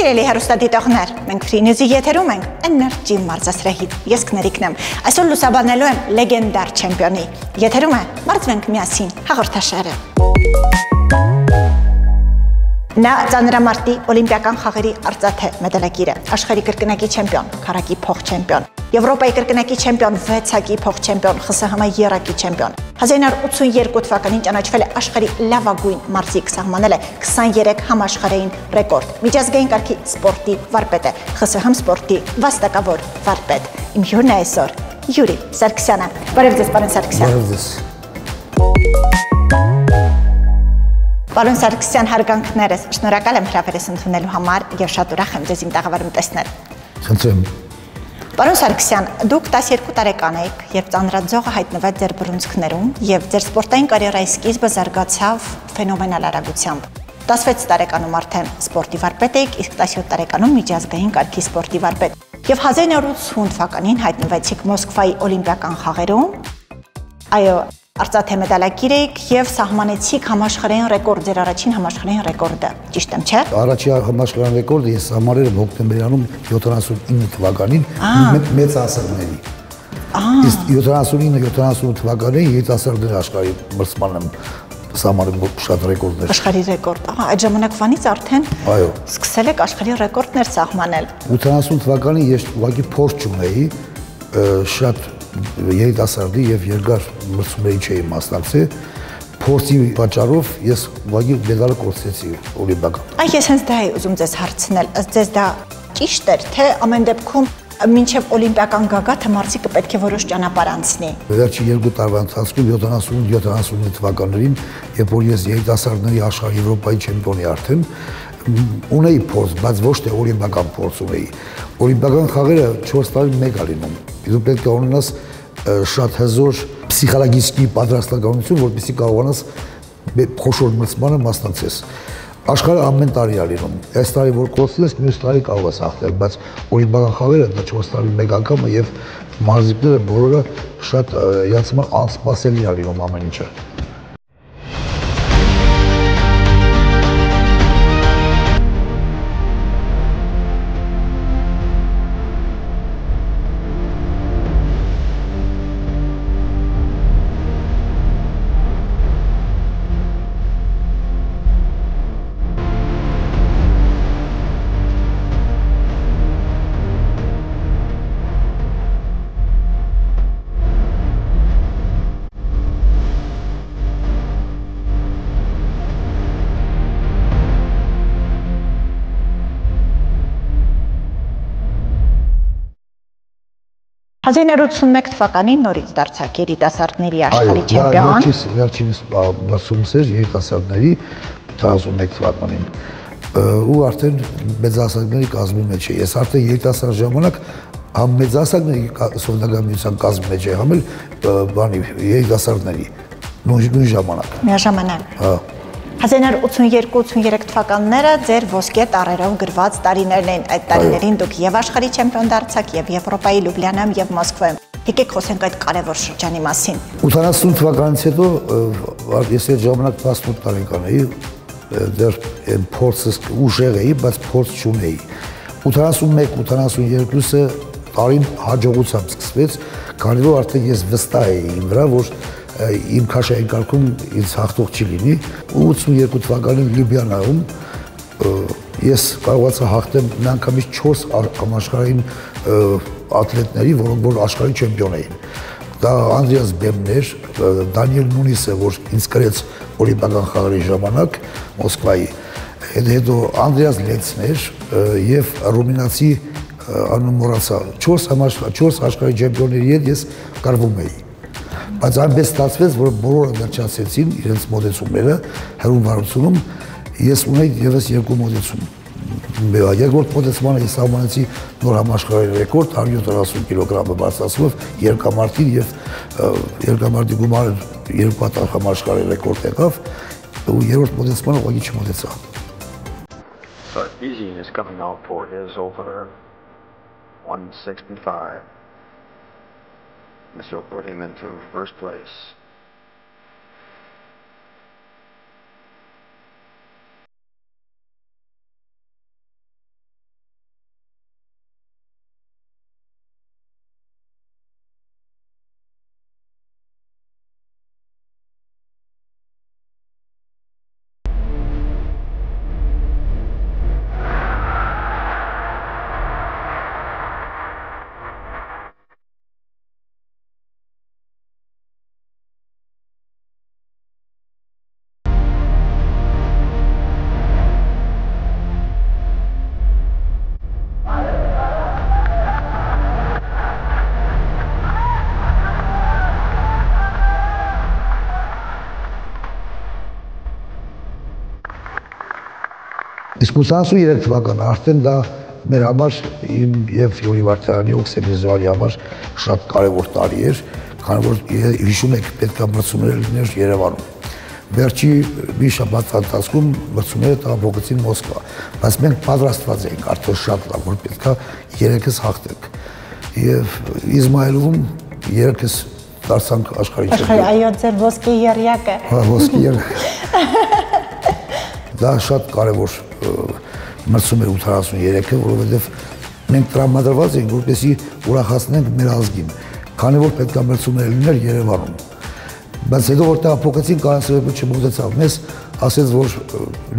Սիրելի հեռուստադիտողներ, մենք Free News-ի եթերում ենք Energy մարզասրահից։ Ես Քներիկն եմ։ Այսօր լուսաբանելու եմ լեգենդար չեմպիոնի։ Եթերում է «Մարզվենք միասին» հաղորդաշարը։ Նա ծանրամարտի օլիմպիական խաղերի արծաթե մեդալակիր է, աշխարհի կրկնակի չեմպիոն, քառակի փոխ-չեմպիոն, Եվրոպայի կրկնակի չեմպիոն, 6-ակի փոխ-չեմպիոն, ԽՍՀՄ եռակի չեմպիոն։ 1982 թվականին ճանաչվել է աշխարհի լավագույն մարզիկ, սահմանել է 23 համաշխարհային ռեկորդ, միջազգային կարգի սպորտի վարպետ է, ԽՍՀՄ սպորտի վաստակավոր վարպետ։ Իմ հյուրն է այսօր Յուրի Սարգսյանը։ Բարև ձեզ, պարոն Սարգսյան։ Բարև ձեզ։ Պարոն Սարգսյան, հարգանքներս, շնորհակալ եմ հրավերս ընդունելու համար եւ շատ ուրախ եմ ձեզ իմ տաղավարում տեսնել։ Խնդրեմ։ Պարոն Սարգսյան, դուք 12 տարեկան եք, երբ ծանրաձողը հայտնվեց ձեր բռունցքներում եւ ձեր սպորտային կարիերայի սկիզբը զարգացավ ֆենոմենալ արագությամբ։ 16 տարեկանում արդեն սպորտի վարպետ եք, իսկ 17 տարեկանում միջազգային կարգի սպորտի վարպետ։ Եվ 1980 թվականին հայտնվեցիք Մոսկվայի օլիմպիական խաղերում։ Այո, արծաթե մեդալակիր եք եւ սահմանեցիք համաշխարհային ռեկորդ, ձեր առաջին համաշխարհային ռեկորդը, ճիշտ եմ, չէ՞։ Առաջին համաշխարհային ռեկորդը ես համարել եմ հոկտեմբերյանում 79 թվականին մեծ ասարների։ Իսկ 79-78 թվականին երիտասարդների աշխարհի մրցման եմ սահմանել շատ ռեկորդներ։ Աշխարհի ռեկորդ։ Այդ ժամանակվանից արդեն այո, սկսել եք աշխարհի ռեկորդներ սահմանել։ 80 թվականին ես ուղղակի փորձ չունեի, շատ երիտասարդի եւ երկար մրցումների չէի մասնակցել, փորձի պատճառով ես ուղղակի մեդալը կորցրեցի օլիմպիական։ Այ ես հենց դա էի ուզում ձեզ հարցնել, ըստ ձեզ դա ճիշտ էր, թե ամեն դեպքում մինչև օլիմպիական գագաթը մարզիկը պետք է որոշ ճանապարհ անցնի։ Վերջին 2 տարվա ընթացքում 78-79 թվականներին, երբ որ ես երիտասարդների աշխարհի Եվրոպայի չեմպիոնի արդեն ունեի փորձ, բայց ոչ թե օլիմպիական փորձ ունեի։ Օլիմպիական խաղերը 4 տարի մեկ է լինում։ Դու պետք է ունենաս շատ հզոր պսիխոլոգիական պատրաստականություն, որպեսզի կարողանաս խոշոր մրցմանը մասնակցես։ Աշխարհը ամեն տարի է լինում։ Այս տարի որ կորցնես, մյուս տարի կարող ես հաղթել, բայց օլիմպիական խաղերը դա 4 տարի մեկ անգամ է եւ մարզիկները բոլորը շատ իրացման անսպասելի է լինում ամեն ինչը։ «1981 թվականին նորից դարձաք երիտասարդների աշխարհի չեմպիոն։ Վերջինս բացումս էր երիտասարդների 81 թվականին։ Ու արդեն մեծահասակների կազմի մեջ է։ Ես արդեն երիտասարդ ժամանակ համ մեծահասակների սովետական միության կազմի մեջ է, համ էլ երիտասարդների նույն ժամանակ։ Միաժամանակ։ Հա։ 1982-83 թվականները ձեր ոսկե տառերով գրված տարիներն են։ Այդ տարիներին դուք եւ աշխարհի չեմպիոն դարձաք, եւ Եվրոպայի Լյուբլիանայում եւ Մոսկվայում։ Եկեք խոսենք այդ կարևոր շրջանի մասին։ 80 թվականից հետո ես այդ ժամանակ 18 տարեկան էի, դեռ փորձս ուժեղ էի, բայց փորձ չունեի։ 81-82-ը տարին հաջողությամբ սկսվեց, քանի որ արդեն ես վստահ էի իմ վրա, որ իմ քաշային կարգում ինձ հաղթող չի լինի։ 82 թվականին Լյուբլիանայում ես կարողացա հաղթել միանգամից 4 համաշխարհային աթլետների, որոնք որ աշխարհի չեմպիոն էին։ Դա Անդրեաս Բեմն էր, Դանիել Մունիսը, որ ինձ կրեց օլիմպիական խաղերի ժամանակ Մոսկվայի, հետո Անդրեաս Լենցն էր եւ ռումինացի անուն մոռացա, 4 աշխարհի չեմպիոնների հետ ես կռվում էի։ Բայց այնպես ստացվեց, որ բոլորը վերջացրեցին իրենց մոտեցումները հեռուն վարությունում, ես ունեի եւս 2 մոտեցում։ Երկրորդ մոտեցմանը ես սահմանեցի նոր համաշխարհային ռեկորդ 170 կիլոգրամը բարձրացնելով երկամարտին եւ երկամարտի գումարը 2 պատահ համաշխարհային ռեկորդ եղավ, ու երրորդ մոտեցմանը ուղղակի չմոտեցա։ But easiness coming out for is over 165. This will put him into first place. Իսկ 83 թվականը արդեն դա մեր համար իմ եւ Յուրի Վարդյանի Օքսեն Զորի համար շատ կարևոր տարի էր, քանի որ հիշում եք պետք է մրցումներ լիներ Երևանում։ Վերջի մի շաբաթ ընթացքում մրցումները տեղափոխեցին Մոսկվա, բայց մենք պատրաստված էինք արդեն շատ լավ, որ պետք է երեքս հաղթենք։ Եվ Իզմայելում երեքս դարձանք աշխարհի չեմպիոն։ Այո, ձեր ոսկե եռյակը։ Հա, ոսկե եռյակը։ Դա շատ կարևոր մրցում էր 83-ը, որովհետև մենք տրամադրված էինք, որպեսզի ուրախացնենք մեր ազգին, քանի որ պետք է մրցումներ լիներ Երևանում։ Բայց հետո որ տեղափոխեցին, կանացրեպը չմոտեցավ մեզ, ասեց, որ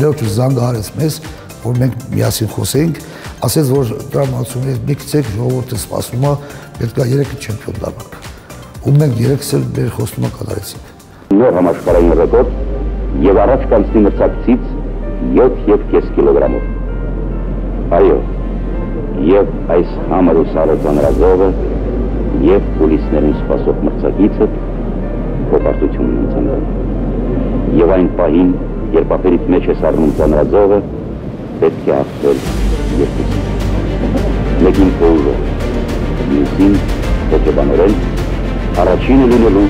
Լեոչը զանգահարեց մեզ, որ մենք միասին խոսեինք, ասեց, որ տրամադրությունից մի քիչ ժողովուրդը սպասում է, պետք է երեքը չեմպիոն դառնանք։ Ու մենք երեքս էլ մեր խոստումը կատարեցինք։ Նոր համաշխարհային ռեկորդ եւ առաջ կանցնի մրցակցից 7.5 կիլոգրամով։ Այո, եւ այս համր ու սառը ծանրազողը եւ պոլիսներին սպասող մրցակիցը հոպարտությունն են ծանրանում։ Եվ այն պահին, երբ ափերիդ մեջ է սառնում ծանրազողը, պետք է հաղթել երկուսին։ Մեկին փողը, մյուսին հոգեբանորեն, առաջինը լինելու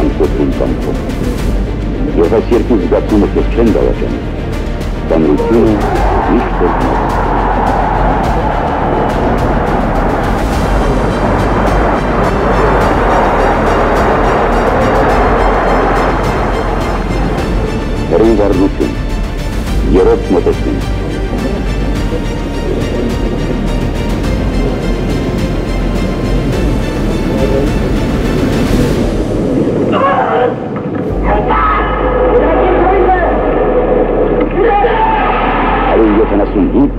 անկոծուն կամքով։ Եվ այս երկու զգացումը քեզ չեն դավաճանում, ծանրությունը միշտ է մնում։ Հերին վարդություն, երրորդ մոտեցում։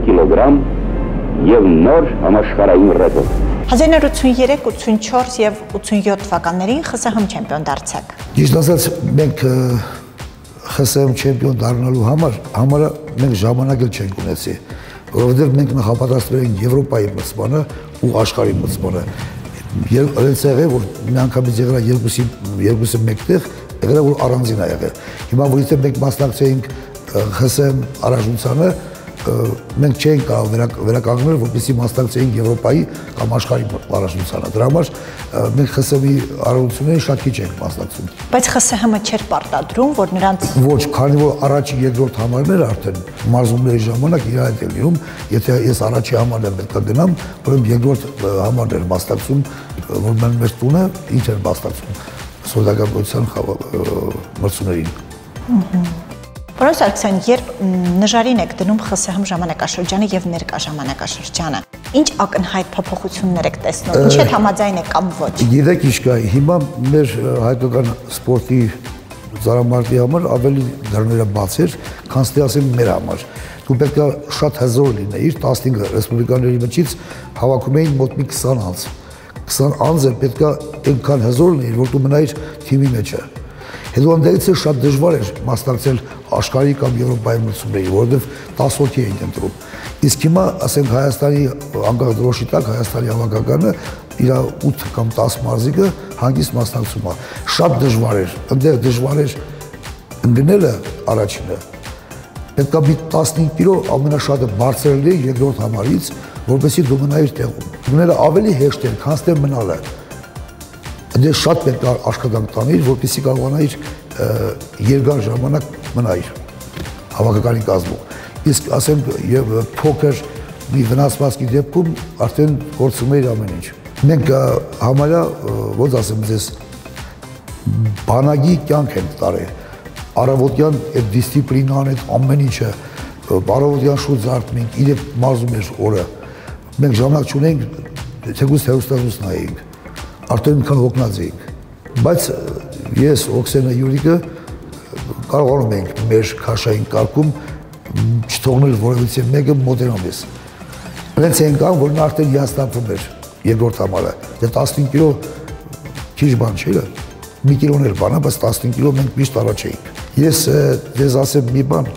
կիլոգրամ և նոր համաշխարհային ռեկորդ։ 1983, 84 եւ 87 թվականներին ԽՍՀՄ չեմպիոն դարձաք։ Ճիշտ ասած, մենք ԽՍՀՄ չեմպիոն դառնալու համար մենք ժամանակ էլ չենք ունեցի, որովհետև մենք նախապատրաստվել ենք Եվրոպայի մրցմանը ու աշխարհի մրցմանը։ Հենց եղել որ մի անգամից եղել երկուսը մեկտեղ, եղել որ առանձին է եղել։ Հիմա որ եթե մենք մասնակցեինք ԽՍՀՄ առաջնությանը, մենք չէինք կարող վերականգնել, որպեսզի մասնակցեինք Եվրոպայի կամ աշխարհի առաջնությանը։ Դրա համար մենք ԽՍՀՄ-ի առաջնություններին շատ քիչ ենք մասնակցում։ Բայց ԽՍՀՄ չէր պարտադրում, որ նրանց Ոչ, քանի որ առաջի երկրորդ համարները արդեն մարզումների ժամանակ իր հետ են լինում, եթե ես առաջի համարն եմ պետք է գնամ, ուրեմն երկրորդ համարն էր մասնակցում, որ մեր տունը ինչ էր մասնակցում սոցիալական գոյության մրցումներին։ Պարոն Սարգսյան, երբ նժարին եք դնում ԽՍՀՄ ժամանակաշրջանը եւ ներկա ժամանակաշրջանը, ինչ ակնհայտ փոփոխություններ եք տեսնում, ինչ հետ համաձայն եք կամ ոչ։ Գիտեք ինչ կա, հիմա մեր հայկական սպորտի ծառամարտի համար ավելի դռները բաց էր, քան թե ասեմ մեր համար։ Դու պետք է շատ հզոր լինեիր, 15 ռեսպուբլիկաների միջից հավաքում էին մոտ մի 20 անձ։ 20 անձը պետք է այնքան հզոր լինեիր, որ դու մնայիր թիմի մեջը։ Հետո այնտեղից շատ դժվար էր մասնակցել աշխարհի կամ Եվրոպայի մրցումների, որովհետև 10 հոգի էին ընտրում։ Իսկ հիմա, ասենք Հայաստանի անկախ դրոշի տակ Հայաստանի հավաքականը իր 8 կամ 10 մարզիկը հանգիստ մասնակցում է։ Շատ դժվար էր, այնտեղ դժվար էր ընկնելը առաջինը։ Պետք է մի 15 կիլո ամենաշատը բարձր լինի երկրորդ համարից, որպեսզի դու մնայիր տեղում։ Գնելը ավելի հեշտ էր, քան թե մնալը։ Դե շատ պետք է աշխատանք տանիր, որպեսզի կարողանայիր երկար ժամանակ մնայիր հավաքականի կազմում։ Իսկ ասենք եւ փոքր մի վնասվածքի դեպքում արդեն կորցնում էիր ամեն ինչ։ Մենք համարյա, ոնց ասեմ ձեզ, բանակի կյանք ենք տարել։ Առավոտյան այդ դիսցիպլինան, այդ ամեն ինչը, առավոտյան շուտ զարթնում ենք, իրեք մարզում էր օրը։ Մենք ժամանակ չունենք, թեկուզ հերոստատուս նայենք։ Արդեն մի քան հոգնած էինք, բայց ես, Օքսենը, Յուրիկը կարողանում ենք մեր քաշային կարգում չթողնել որևիցե մեկը մոտենամ ես։ Հենց են կան, որ նա արդեն հիասթափվում էր երկրորդ համարը, դե 15 կիլո քիչ բան չէ, մի կիլոն էլ բան է, բայց 15 կիլո մենք միշտ առաջ էինք։ Ես ձեզ ասեմ մի բան,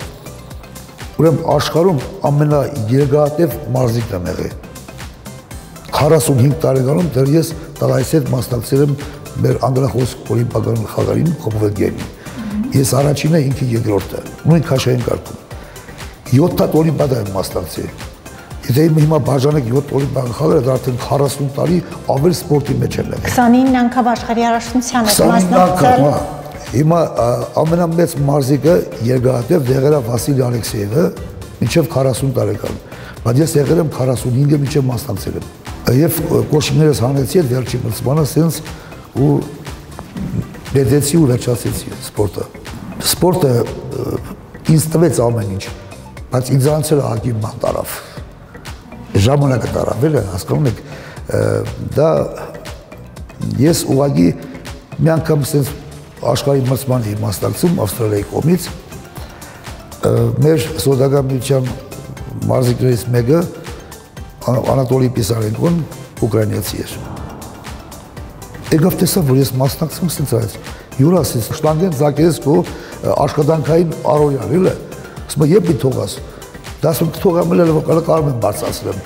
ուրեմն աշխարհում ամենաերգատև մարզիկն եմ եղել։ 45 տարեկանում դեռ ես տղայիս հետ մասնակցել եմ մեր անգլախոս օլիմպիական խաղերին Commonwealth Games-ին։ Ես առաջինը, ինքը երկրորդը, նույն քաշային կարգում։ 7 հատ օլիմպիադա եմ մասնակցել։ Եթե հիմա բաժանեք 7 օլիմպիադա խաղերը, դա արդեն 40 տարի ավել սպորտի մեջ եմ եղել։ 29 անգամ աշխարհի առաջնության եք մասնակցել։ Հիմա ամենամեծ մարզիկը երկրատև եղել է Վասիլի Ալեքսեևը, մինչև 40 տարեկան։ Բայց ես եղել եմ 45-ը մինչև մասնակցել եմ։ Եվ կոշիկներս հանեցի այդ վերջի մրցմանը սենց ու բերեցի ու վերջացեցի սպորտը։ Սպորտը ինձ տվեց ամեն ինչ, բայց ինձանց էլ ակի ման տարավ։ Ժամանակը տարավ, էլ հասկանում եք, դա ես ուղղակի մի անգամ սենց աշխարհի մրցմանը մասնակցում Ավստրալիայի կողմից, մեր սոցիալական միության մարզիկներից մեկը Անատոլի Պիսարենկոն ուկրաինացի էր։ Եկավ տեսավ, որ ես մասնակցում սենց այս, յուր ասես, շտանգեն ձակերես քո աշխատանքային առօրյան, էլի։ Ասում եմ, «Եփ մի թողած»։ Դա ասում թողամ էլ կարող եմ բարձրացնեմ։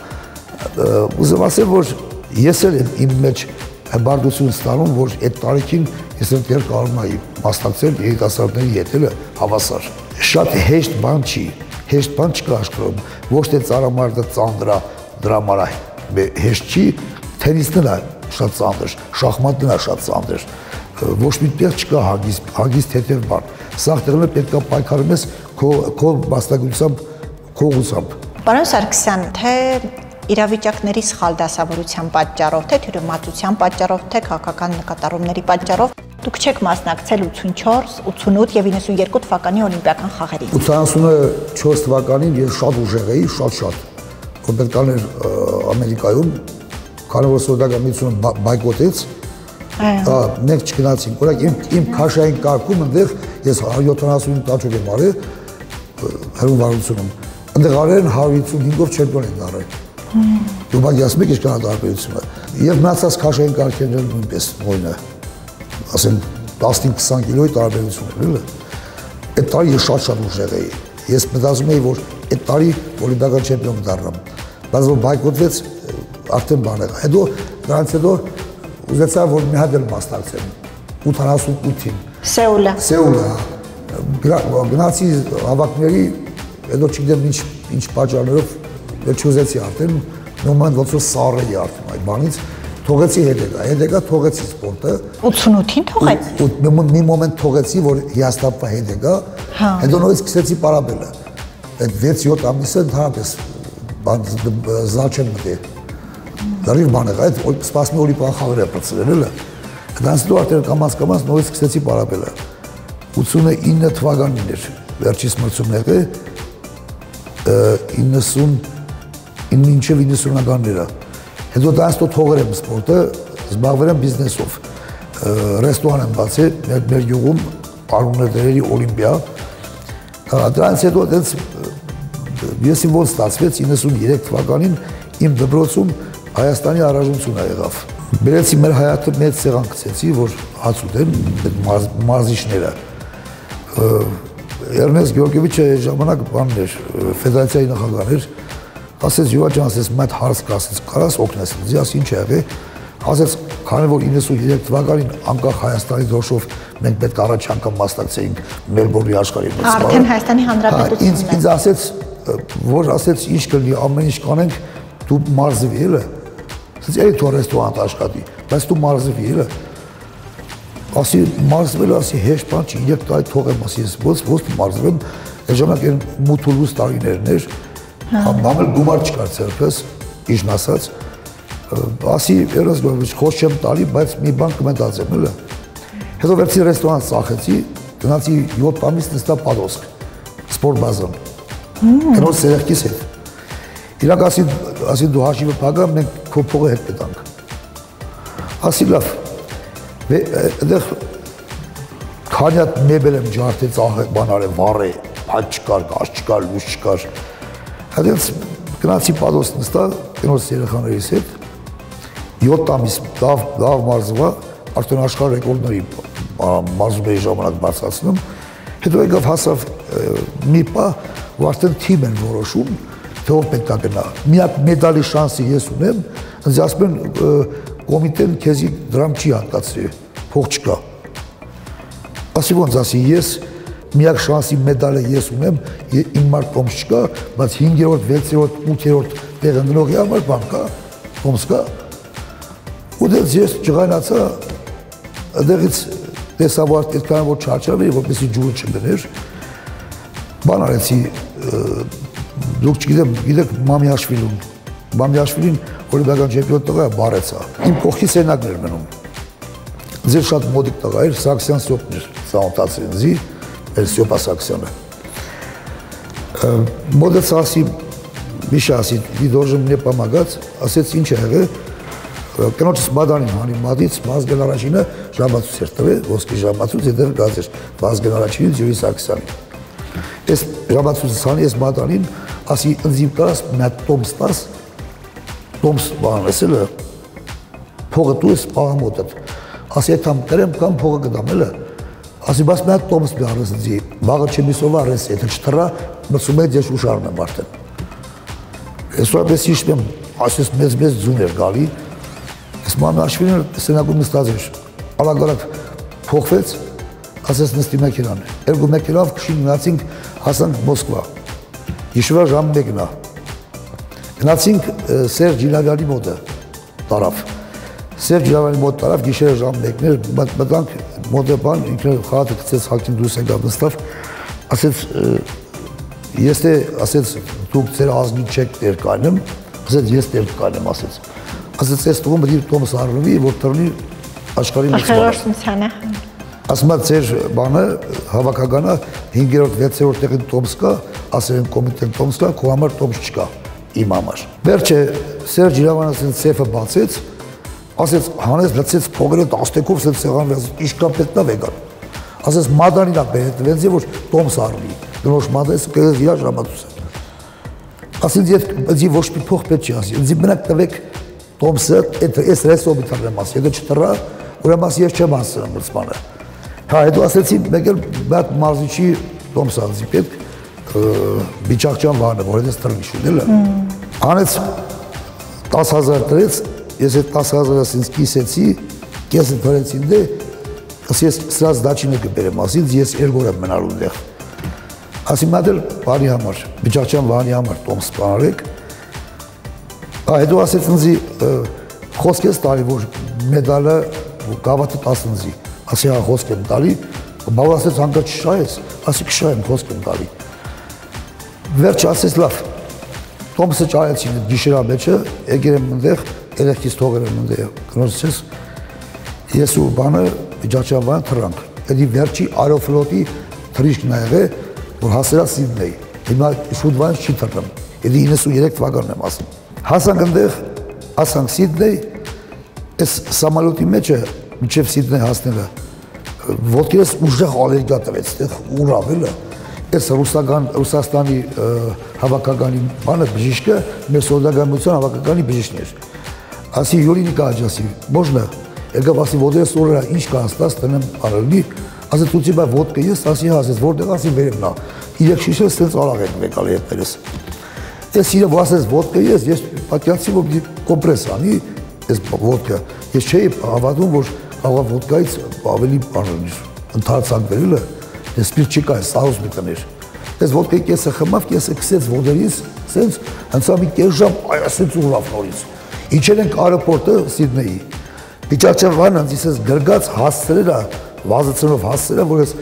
Ուզում ասեմ, որ ես էլ իմ մեջ հբարդություն ստանում, որ այդ տարիքին ես ընկեր կարող եմ մասնակցել երիտասարդների հետ, էլի, հավասար։ Շատ հեշտ բան չի, հեշտ բան չկա աշխարհում, ոչ թե ծառամարտը ծանր է, դրա համար հեշտ չի, թենիսն է շատ ծանր, շախմատն է շատ ծանր, ոչ մի տեղ չկա հագիստ թեթև բան, սաղ տեղն պետք է պայքարում ես քո մասնագիտությամբ, քո ուղղությամբ։ Պարոն Սարգսյան, թե իրավիճակների սխալ դասավորության պատճառով, թե թյուրիմացության պատճառով, թե քաղաքական նկատառումների պատճառով դուք չեք մասնակցել 84, 88 եւ 92 թվականի օլիմպիական խաղերին։ 84 թվականին ես շատ ուժեղ էի, շատ, որ պետք էր Ամերիկայում, քանի որ սոցիալական միությունը բայկոտեց, մենք չգնացինք, օրինակ իմ քաշային կարգում այնտեղ ես 175 տաճուկ եմ արել հրավառությունում, այնտեղ արել են 155-ով չեմպիոն են դառել։ Դու բան ասում եք, ինչքան է տարբերությունը։ Եվ մնացած քաշային կարգերն նույնպես նույնը, ասեմ 15-20 կիլոյի տարբերություն էր, էլի։ Այդ տարի ես շատ ուժեղ էի։ Ես մտածում էի, որ այդ տարի օլիմպիական չեմպիոն կդառնամ, բայց որ բայկոտվեց, արդեն բան եղավ։ Հետո դրանից հետո ուզեցա, որ մի հատ էլ մասնակցեմ 88-ին։ Սեուլը։ Գնացի հավաքների, հետո չգիտեմ ինչ պատճառներով չուզեցի արդեն, մի moment ոնց որ սառ էի արդեն այդ բանից, թողեցի հետեգա թողեցի սպորտը։ 88-ին թողեցի։ Մի moment թողեցի, որ հիասթափվա հետեգա, հետո նորից սկսեցի պարաբելը։ Այդ 6-7 ամիսը ընդհանրապես զալ չեմ մտել։ Լրիվ բան եղա, այդ սպասմի օլիմպիական խաղերը պրծրել էլը։ Դրանց հետո արդեն կամաց նորից սկսեցի պարաբելը։ 89 թվականին էր վերջիս մրցումները, 90-90-ականները։ Հետո դրանց հետո թողել եմ սպորտը, զբաղվել եմ բիզնեսով։ Ռեստորան եմ բացել մեր գյուղում Արունետերի օլիմպիա։ Դրանց հետո ես ոնց ստացվեց 93 թվականին իմ դպրոցում Հայաստանի առանձնությունը եղավ։ Բերեցի մեր հայաթը մեծ սեղան գցեցի, որ հաց ուտեն մարզիչները։ Էրնեստ Գեորգիևիչը ժամանակ բանն էր, ֆեդերացիայի նախագահն էր, ասեց Յուրա ջան, ասեց մայթ հարց կա, ասեց կարաս օգնես ինձ, ասի ինչ եղե, ասեց քանի որ 93 թվականին անկախ Հայաստանի դոշով մենք պետք է առաջ անգամ մասնակցեինք Մելբուրնի աշխարհի մրցմանը։ Արդեն Հայաստանի Հանրապետությունն է։ Ինձ ասեց, որ ասեց ինչ կլինի, ամեն ինչ կանենք, դու մարզվի էլը։ Ասեց էլի դու ռեստորանտ աշխատի, բայց դու մարզվի էլը։ Ասի մարզվել, ասի հեշտ բան չի, 3 տարի թողեմ, ասի ես ոնց մարզվեմ, այդ ժամանակ այն մութուլուս տարիներն էր, ամեն գումար չկար ցերքս, իշն ասած, ասի Էրնեստ Գեորգիևիչ խոսք չեմ տալի, բայց մի բան կմտածեմ, էլը։ Հետո վերցի ռեստորանտ ծախեցի, գնացի 7 ամիս նստա Պադոսկ, սպորտ բազան, կնոջ սերեղքիս հետ։ Իրանք ասի դու հաշիվը փակա, մենք քո փողը հետ կտանք։ Ասի լավ, այդեղ քանի հատ մեբել եմ ջարդել, բան արել, վառել, փակ չկար, գազ չկար, լույս չկար։ Այդպես գնացի Պադոս նստա, կնոջ երեխաներիս հետ, 7 ամիս լավ մարզվա, արդեն աշխարհ ռեկորդների մարզումների ժամանակ բարձրացնում, հետո եկավ հասավ մի պահ, որ արդեն թիմ են որոշում, թե ով պետք է գնա։ Միակ մեդալի շանսը ես ունեմ, ինձ ասում են կոմիտեն քեզի դրամ չի հատկացրի, փող չկա։ Ասի ոնց ասի, ես միակ շանսի մեդալը ես ունեմ, իմ մարդ տոմս չկա, բայց 5-րդ, 6-րդ, 8-րդ տեղը ընկնողի համար բան կա, տոմս կա։ Ու դες ես ջղայնացա, այդտեղից տեսա, որ այդքան որ չարչարվի, որպեսզի ջուրը չգներ։ Բան արեցի, դուք չգիտեք Մամիաշվիլին օլիմպիական չեմպիոն տղա է, բարեցա։ Իմ կողքի սերնակներ մնում։ Ձեր շատ մոդիկ տղա էր, Սաքսյան Սյոպն էր, ծանոթացրին ինձի, Սյոպա Սաքսյանը։ Մոդեց ասի, միշը ասի, դիդորժը մնե պամագած, ասեց ինչ է եղել, կնոջս մադանին հանի մադից, Վազգեն առաջինը ժամացուց էր տվել, ոսկի ժամացուց, հետև գազ էր Վազգեն առաջինից Յուրի Սաքսյանի։ Ես ժամացուց հանի, ես մադանին, ասի ընձիմ կարաս մյատ տոմս տաս, տոմս բան ասելը, փողը դու ես պաղամոտըտ, ասի այդ համ կրեմ կամ փողը կդամ էլը, ասի բաս մյատ տոմս մի արես ընձի, բաղը չեմիսով արես, եթե չթրա, մծում է ես ուշարն եմ արդեն։ Ես ուրապես իշպեմ, ասես մեզ ձուն էր գալի, ես Մամիաշվիլին սենակում նստած էր, ալագարակ փողվեց, ասես նստի մեքենան, երկու մեքենավ քշին մնացինք, հասանք Մոսկվա, իշվա ժամ մեկնա, գնացինք Սերժ Ջիլավյանի մոտը տարավ, Սերժ Ջիլավյանի մոտ տարավ, գիշերը ժամ մեկներ, մտանք մոտը բան, ինքնը խաղատը կծեց հակին դուրս եկավ նստավ, ասեց, ես թե, ասեց, դուք ձեր ազգին չեք ներկայնեմ, ասեց, ես ներկայնեմ, ասեց, ես տղում բդիր տոմս առնվի, որ տրնի աշխարի մեծ բանը։ Ասմա ձեր բանը, հավաքագանը, 5-րդ, 6-րդ տեղին տոմս կա, ասերեն կոմիտեն տոմս կա, քո համար տոմս չկա, իմ համար։ Վերջը Սերժ Ջիլավյանը սեֆը բացեց, ասեց, հանեց լցեց փողերը 10-ով սենց սեղան վրա, իշկան պետնավ եկան։ Ասեց, մադանին ա բերետ վենձի, որ տոմս առնի, գնոշ մադանից կեղեց իրա ժամատուս է։ Ասենց ոչ մի փող պետ չի ասի, ինձի մնակ տվեք տոմսը, ես ռեսովի թարնեմ ասի, եթե չտրա, ուրեմ ասի ես չեմ ասրեմ մրցմանը։ Հա, հետո ասեցի, մեկ էլ բատ մարզիչի տոմս անձի պետք, Բիճակջան վանը, որ հետս տրնի շուդելը, հանեց 10,000 տրեց, ես այդ 10,000-ը սինց կիսեցի, կեսը թրեցին դե, ես սրած դաչինը կբերեմ ասինց, ես երգոր եմ մնալու դեղ։ Ասի մատել բանի համար, Բիճակջան վանի համար տոմս պանարեք, հետո ասեց ինձի խոսք ես տալի, որ մեդալը գավաթը 10 ինձի, ասի հա խոսք եմ տալի, բավ ասեց հանգա չշայեց, ասի կշայեմ խոսք եմ տալի։ Վերջ ասեց լավ, տոմսը ճարեցին այդ գիշերա մեջը, եկեր եմ ընդեղ, երեքից թողեր եմ ընդեղ, կնոց ես, ես ու բանը Բիճակջան վան թրանք, էդի վերջի արոֆլոտի թրիշկն ա եղե, որ հասերա Սիդնեի, հիմա շուտ վանց չի թրնեմ, էդի 93 թվականն եմ ասում։ Հասանք ընդեղ, ասանք Սիդնեի, այս սամալոտի մեջը, միջև Սիդնեի հասնելը, ոտքերս ուժեղ ալերգիա տվեց, ուրավ էլը, այս Ռուսաստանի հավաքականի բանը բժիշկը, մեր սոցիալական հավաքականի բժիշկն էր։ Ասի Յուրի Նիկոլաևիչ, можно, եկավ ասի ոտքերս օրը ինչ կա հաստած տնեմ արելի, ասի ցույցի բա ոտքը ես, ասի հա, ասես որտեղ ասի վերեմ նա, իրեք շիշը սենց արաղ են եկալ հետներս։ Ես իրը ասես ոտքը ես պատկացի, որ կոմպրես անի, ես ոտքը, ես չէի հավատում, որ աղա ոտքայից ավելի ընդարձակվելը, ես սպիրտ չի կա, սարուս մի տներ։ Ես ոտքայի կեսը խմավ, կեսը կսեց ոտերից, սենց, հնցա մի կես ժամ, ասենց ուրավ նորից։ Իջել ենք արոպորտը Սիդնեի, Բիճակջան վան անձիս ես գրգած հասցրելա, վազացնով հասցրելա, որ ես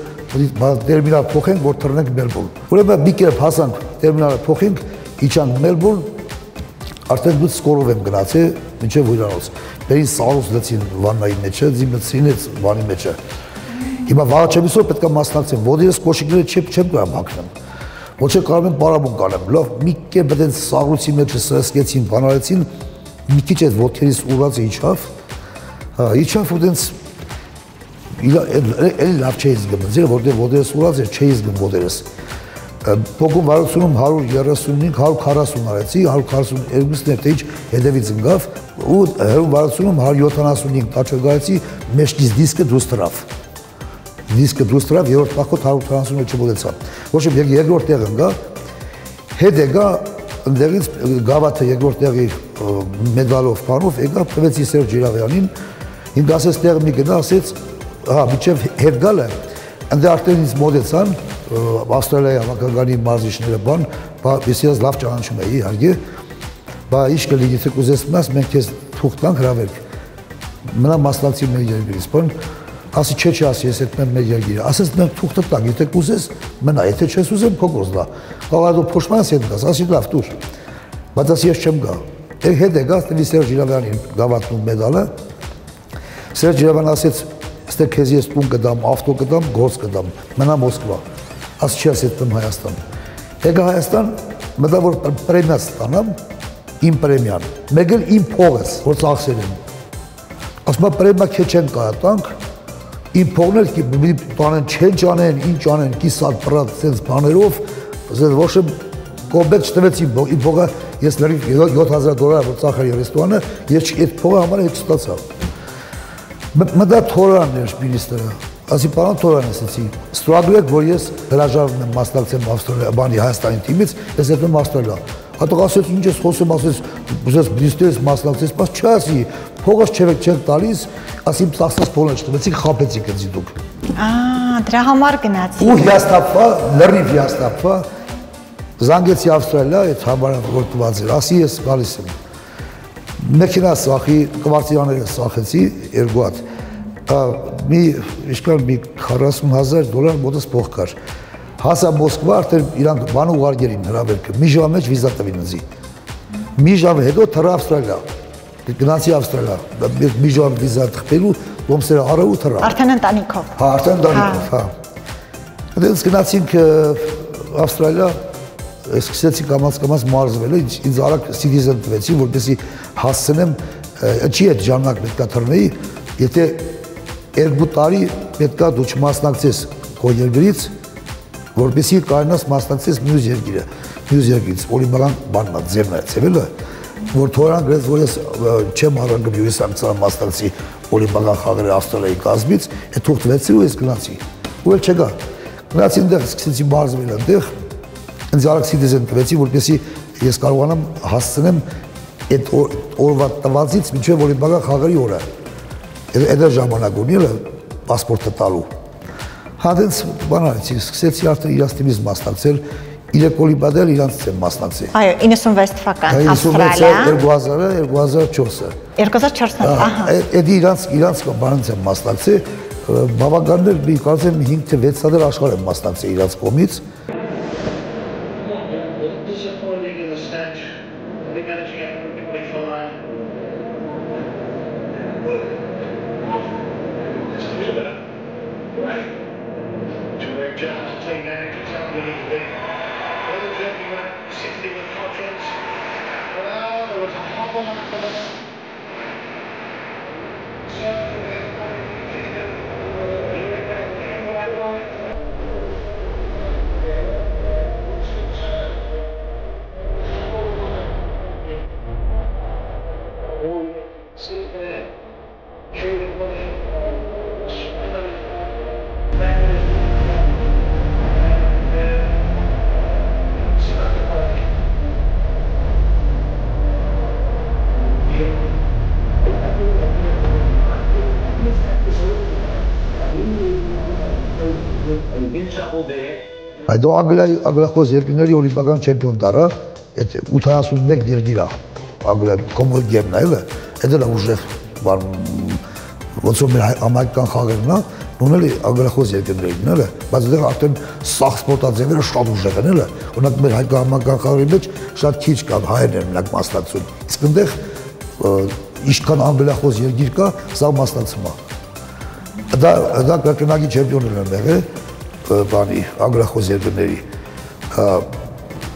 տերմինալ փոխենք, որ թրնենք Մելբուրն։ Ուրեմն մի կերպ հասանք տերմինալը փոխենք, իջանք Մելբուրն, արդեն դուց սկորով եմ գնացել, մինչև հույրանոց։ Բերին սարուս լեցին վաննայի մեջը, ձիմեցին էց վանի մեջը։ Հիմա վաղը չեմիսով պետք է մասնակցեմ, ոտերս կոշիկները չեմ կարամ հագնեմ։ Ոչ է կարող եմ պարամուն կանեմ, լավ, մի կերպ դենց սարուսի մեջը սրսկեցին, բանարեցին, մի քիչ այդ ոտքերից ուրացը իջավ ու դենց էլի լավ չէի զգում, որտեղ ոտերս ուրած էր, չէի զգում ոտերս։ Փոքուն վարությունում 135-140 արեցի, 142-ն էր թե ինչ հետևից ընկավ ու հերում վարությունում 175 տաչոգայեցի մեջքից դիսկը դուրս տրավ։ Դիսկը դուրս տրավ, երրորդ պախոտ 140-ը չմոտեցավ։ Ոչ եմ երկրորդ տեղ ընկա, հետ եկա ընդեղից գավաթը երկրորդ տեղի մեդալով պանով եկա, տվեցի Սերժ Ջիլավյանին, ինձ ասեց տեղը մի գնա, ասեց, հա, միջև հետ գալը, ընդեղ արդեն ինձ մոտեցան, Ավստրալիայի հավաքականի մարզիչները բան, ես իրաց լավ ճանաչում էի, իհարկե, բա ինչ կլինի, եթե կուզես մնաս, մենք քեզ թուղթ տանք հրավերք։ Մնա մասնակցի մեր երկրից, բան, ասի չէ, ասի, ես այդ մեր երկիրը, ասես մենք թուղթը տանք, եթե կուզես, մնա, եթե չես ուզեմ, քո գործն է։ Կարող է դու փոշմանս հետ գաս, ասի լավ, դուր։ Բայց ասի ես չեմ գա։ Հետ է գաս, տվի Սերժ Ջիրավյանին գավաթնում մեդալը։ Սերժ Ջիրավյանն ասեց, ստե քեզ ես տուն կդամ, ավտո կդամ, գործ կդամ, մնա Մոսկվա։ Ասի չի ասի դեմ Հայաստան։ Եկա Հայաստան, մտա որ պրեմիա ստանամ, իմ պրեմիան, մեկ էլ իմ փողս, որ ծախսել եմ։ Ասում եմ պրեմիա քեզ չեն կարա տանք, իմ փողն էլ տանեն, չեն ճանեն, ինչ անեն, կիսատ պրատ սենց բաներով, ոչ եմ կոմբետ չտվեց իմ փողը, ես լրիվ $7,000 որ ծախել ռեստորանը, ես այդ փողը համար հետ ստացա։ Մտա Թորանն էր մինիստրը, ասի պարոն Թորան ասեցի, ստորագրեք, որ ես հրաժարվում եմ մասնակցեմ բանի Հայաստանի թիմից, ես ետ եմ Ավստրալիա։ Հատուկ ասեց, ինչ ես խոսում, ասեց, ուզես մինիստրից մասնակցես, բայց չասի, փողս չեք տալիս, ասի իմ ծախսած փողն չտվեցիք, խաբեցիք ինձ դուք։ Դրա համար գնացի։ Ու հիասթափվա, լրիվ հիասթափվա, զանգեցի Ավստրալիա, այդ համարը որ տված էր, ասի ես գալիս եմ։ Մեքենա սախի, կվարտիրաները սախեցի, երկու հատ, մի $40,000 մոտս փող կար։ Հասա Մոսկվա, արդեն իրանք բան ուղարկերին հրավերքը, մի ժամ մեջ վիզա տվին ինձի։ Մի ժամ հետո թռա Ավստրալիա, գնացի Ավստրալիա, մի ժամ վիզա տխպելու, լոմսերը առա ու թռա։ Արդեն ընտանիքով։ Հա, արդեն ընտանիքով, հա։ Դենց գնացինք Ավստրալիա, սկսեցի կամաց մարզվել, ինձ արագ citizen տվեցի, որպեսզի հասցնեմ, չի այդ ժամանակ պետք է թռնեի, եթե 2 տարի պետք է դու չմասնակցես քո երկրից, որպեսզի կարողանաս մասնակցես մյուս երկրից, օլիմպիական բանն է, ձևն է, ծևելը, որ Թորան գրեց, որ ես չեմ առանգում ես անգամ մասնակցի օլիմպիական խաղերի Ավստրալիայի կազմից, այդ թուղթ տվեցի ու ես գնացի, ու էլ չգա, գնացի այնտեղ, սկսեցի մարզվել այնտեղ, ինձ արագ citizen տվեցի, որպեսզի ես կարողանամ հասցնեմ այդ օրվա տվածից մինչև օլիմպիական խաղերի օրը, այդ ժամանակ ունի պասպորտը տալու։ Հանդենց բան արեցի, սկսեցի արդեն իրանց թիմից մասնակցել, 3 օլիմպիադա էլ իրանց եմ մասնակցել։ Այո, 96 թվական Ավստրալիա, 2000-ը, 2004-ը։ 2004-ը, ահա։ Այդ իրանց բանից եմ մասնակցել, բավականներ մի կարծեմ 5 թե 6 հատ աշխարհ եմ մասնակցել իրանց կողմից։ Այդո անգլիախոս երկրների օլիմպիական չեմպիոն դարա, այդ 81 երկիր է, կոմոդ գեմն է, այդ էլ ուժեղ բան, ոնց որ մեր համայնքական խաղերն է, ունել է անգլիախոս երկրներին, էլը, բայց այդտեղ արդեն սախ սպորտաձևերը շատ ուժեղ են, էլը, օրինակ մեր համայնքական խաղերի մեջ շատ քիչ կա հայերն են մենակ մասնակցում, իսկ այնտեղ ինչքան անգլիախոս երկիր կա, սա մասնակցում է։ Դա կրկնակի չեմպիոններ են եղել բանի անգլիախոս երկրների։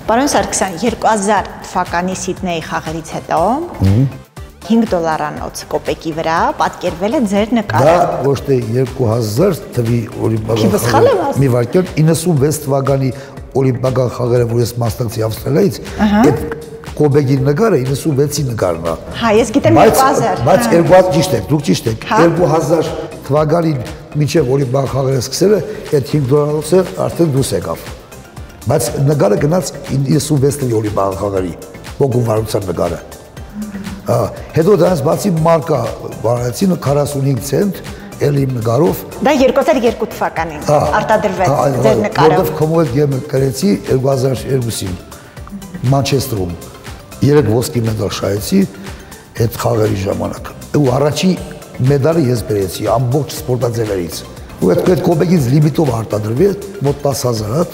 Պարոն Սարգսյան, 2000 թվականի Սիդնեի խաղերից հետո $5 կոպեկի վրա պատկերվել է ձեր նկարը։ Դա ոչ թե 2000 թվի օլիմպիական խաղերը, մի վարքյան 96 թվականի օլիմպիական խաղերը, որ ես մասնակցի Ավստրալիայից, այդ կոպեկի նկարը 96-ի նկարն է։ Հա, ես գիտեմ 2000։ Բայց 2000 ճիշտ եք, դուք ճիշտ եք, 2000 թվականին մինչև օլիմպիական խաղերը սկսելը, այդ $5-ը արդեն դուրս եկավ։ Բայց նկարը գնաց 96 թվի օլիմպիական խաղերի, ոգուվարության նկարը։ Հետո դրանց բացի մարկա վարեցին 45 ցենտ, էլ իմ նկարով։ Դա 2002 թվականին արտադրվեց ձեր նկարով։ Որտեղ Commonwealth Game-ը գրեցի 2002-ին Մանչեստրում 3 ոսկի մեդալ շահեցի այդ խաղերի ժամանակ։ Ու առաջի մեդալը ես բերեցի ամբողջ սպորտաձևերից։ Ու այդ կոպեկից լիմիտով արտադրվի մոտ 10,000 հատ,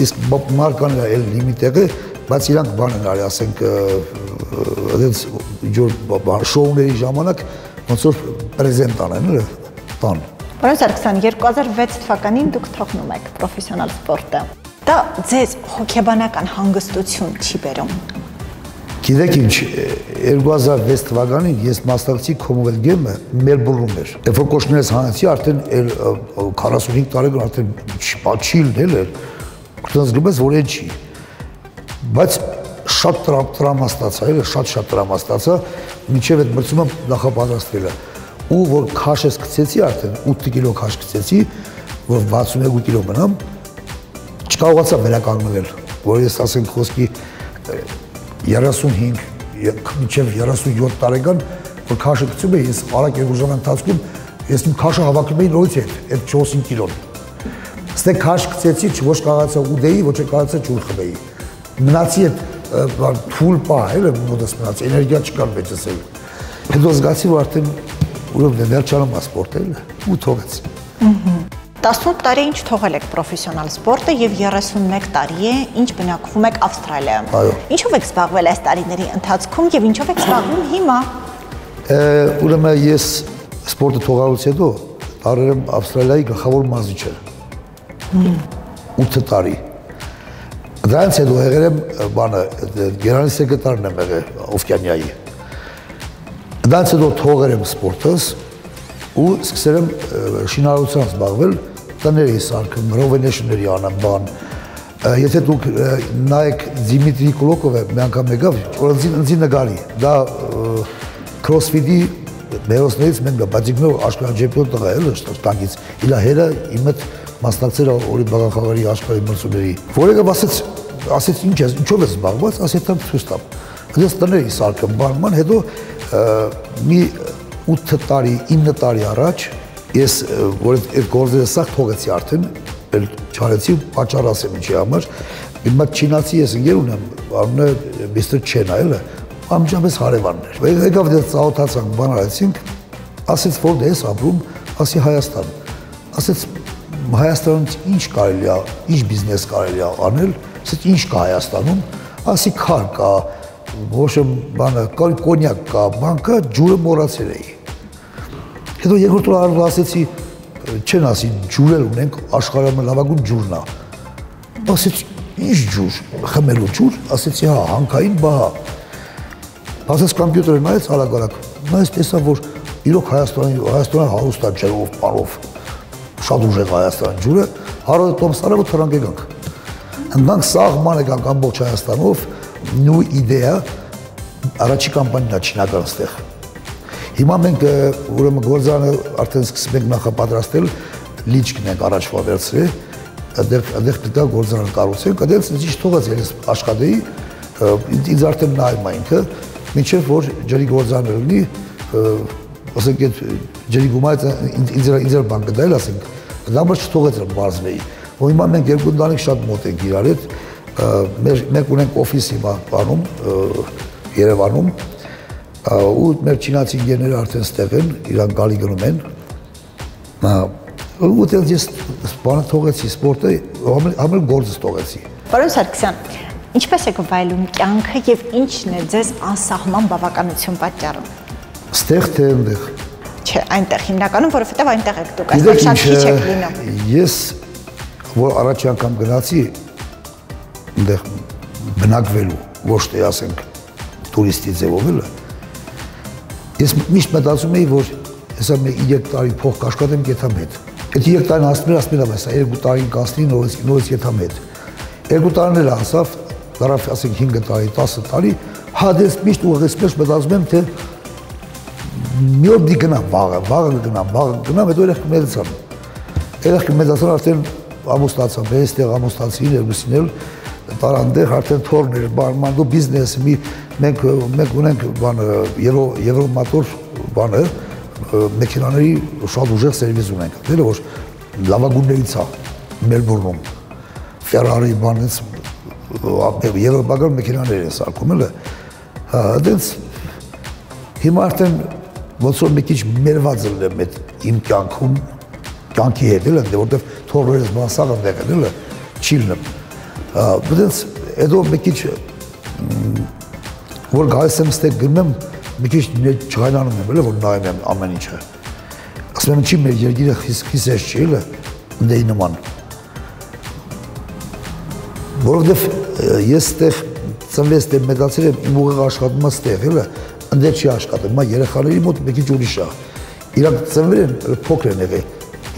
իսկ մարկան էլ լիմիտ եղե, բայց իրանք բան են արի, ասենք այդպես շոուների ժամանակ ոնց որ պրեզենտ անեն, տան։ Պարոն Սարգսյան, 2006 թվականին դուք թողնում եք պրոֆեսիոնալ սպորտը։ Դա ձեզ հոգեբանական հանգստություն չի բերում։ Գիտեք ինչ, 2006 թվականին ես մասնակցի Commonwealth Game-ը Մելբուրնում էր։ Երբ որ կոչներս հանեցի, արդեն 45 տարեկան արդեն չիլն էր, գտած որ այն չի։ Բայց շատ տրամա ստացա, շատ տրամա ստացա, մինչև այդ մրցումը նախապատրաստվելը։ Ու որ քաշ գցեցի արդեն 8 կիլո քաշ գցեցի, որ 62 կիլո մնամ, չկարողացա վերականգնվել, որ ես ասենք խոսքի 35 մինչև 37 տարեկան որ քաշը գցում էի, ես արագ 2 ժամվա ընթացքում ես իմ քաշը հավաքում էի նորից այդ 4-5 կիլոն։ Ստե քաշ գցեցի, ոչ կարողացա ուդեի, ոչ կարողացա ջուր խմեի։ Մնացի այդ թույլ պահ, էլ մոտս մնաց, էներգիա չկար մեջս էլ։ Հետո զգացի, որ արդեն ուրեմն վերջանում է սպորտել ու թողեցի։ 18 տարի ինչ թողել եք պրոֆեսիոնալ սպորտը եւ 31 տարի է ինչ բնակվում եք Ավստրալիայում։ Այո։ Ինչով եք զբաղվել այս տարիների ընթացքում եւ ինչով եք զբաղվում հիմա։ Ուրեմն ես սպորտը թողալուց հետո տարել եմ Ավստրալիայի գլխավոր մարզիչը։ 8 տարի։ Դրանից հետո եղել եմ բանը գերանի սեկրետարն եմ եղել Օվկիանիայի։ Դրանից հետո թողել եմ սպորտս ու սկսել եմ շինարարությամբ զբաղվել, տների սարքում, ռովենեշների անեմ բան։ Եթե դուք նայեք Դիմիտրի Կլոկովը մի անգամ եկավ, որ ինձ նկարի, դա քրոսֆիթի մերոսներից մեկն է, բայց ինքնով աշխարհի չեմպիոն տղա է, տանկից։ Իր հերը իմ հետ մասնակցել Օլիմպիական խաղերի աշխարհի մրցումների։ Որևէ ասեց ինչ ես, ինչով ես զբաղված, ասեց եմ ցույց տամ։ Դες տների սարքում բանման, հետո մի 8 տարի, 9 տարի առաջ ես որ այդ գործերը սաղ թողեցի արդեն, էլ չարեցի, պատճառ ասեմ ինչի համար, իմ մատ չինացի ես ընկեր ունեմ, անունը Միսթր Չենա էլը, ամջապես հարևանն էր։ Եկավ դες ծաղոթացանք, բան արեցինք, ասեց որ դες ապրում, ասի Հայաստան։ Ասեց Հայաստանում ինչ կարելի է, ինչ բիզնես կարելի է անել, ասեց ինչ կա Հայաստանում, ասի քար կա, ոչ բանը, կոնյակ կա, բան կա, ջուրը մոռացել էի։ Հետո երկրորդ օրը ասեցի, չեն ասի, ջուրեր ունենք, աշխարհում լավագույն ջուրն է։ Ասեց, ինչ ջուր, խմելու ջուր, ասեցի, հա, հանքային բահա։ Ասեց կոմպյուտերը նայեց արագ-արագ, նայեց տեսա, որ իրոք Հայաստանը հարուստ է ջրով, պարով, շատ ուժեղ Հայաստան ջուրը, հարոդը Տոմսարը որ թրանք եկանք։ Ընկանք սաղման եկանք ամբողջ Հայաստանով, նույն իդեա, առաջի կամպանիա չինական ստեղ։ Հիմա մենք ուրեմն գործարանը արդեն սկսում ենք նախապատրաստել, լիճքն ենք առաջվա վերցրել, այդտեղ պետք է գործարան կառուցենք, այդտեղ ճիշտ թողած ես աշխատեի, ինձ արդեն նայում է ինքը, մինչև որ ջրի գործարանը լինի, ասենք այդ ջրի գումարը ինձ բան կդայել, ասենք, դա համար չթողեց մարզվեի, որ հիմա մենք երկու ընտանիք շատ մոտ ենք իրար հետ, մենք ունենք օֆիս հիմա բանում, Երևանում, ու մեր չինացի ընկերները արդեն ստեղ են, իրանք գալի գնում են, ու դեռ ես բանը թողեցի, սպորտը, համել գործս թողեցի։ Պարոն Սարգսյան, ինչպես եք վայելում կյանքը եւ ինչն է ձեզ անսահման բավականություն պատճառում։ Ստեղ թե այնտեղ։ Չէ, այնտեղ հիմնականում, որովհետեւ այնտեղ եք դուք, այստեղ շատ քիչ եք լինում։ Ես որ առաջի անգամ գնացի այնտեղ բնակվելու, ոչ թե ասենք տուրիստի ձևով էլը, ես միշտ մտածում էի, որ հեսա մի 3 տարի փող կաշխատեմ կեթամ հետ։ Այդ 3 տարին ասում եմ, հեսա 2 տարին կասնի նորից կեթամ հետ։ 2 տարին էլ ասավ, դարավ ասենք 5 տարի, 10 տարի, հադես միշտ ուղղեսպես մտածում եմ, թե մի օր դի գնամ վաղը, հետո երեխք մեծացան արդեն ամուսնացան, այստեղ ամուսնացին, երկուսին էլ տարանդեղ արդեն թորներ, բարմանդու բիզնես, մենք ունենք բանը, եվրոմատոր բանը, մեքենաների շատ ուժեղ սերվիս ունենք, դերը որ լավագույններից է Մելբուրնում, Ferrari բանից եվրոպական մեքենաներ են սարքում, էլը, այդպես հիմա արդեն ոնց որ մի քիչ մերված եմ իմ կյանքի հետ, էլը, որտեղ թորներս բանսաղ եմ դեղել, էլը, չիլն եմ, այդպես հետո մի քիչ որ գալիս եմ ստեղ գնում եմ, մի քիչ չհայնանում եմ, էլը, որ նայում եմ ամեն ինչը, ասում եմ, չի մեր երկիրը խիսես չի, էլը, դեի նման, որովհետև ես ստեղ ծնվեց ստեղ մեծացել եմ, իմ ուղեղը աշխատում է ստեղ, էլը, ընդեր չի աշխատում, մա երեխաների մոտ մի քիչ ուրիշ է, իրանք ծնվել են, փոքր են եղել,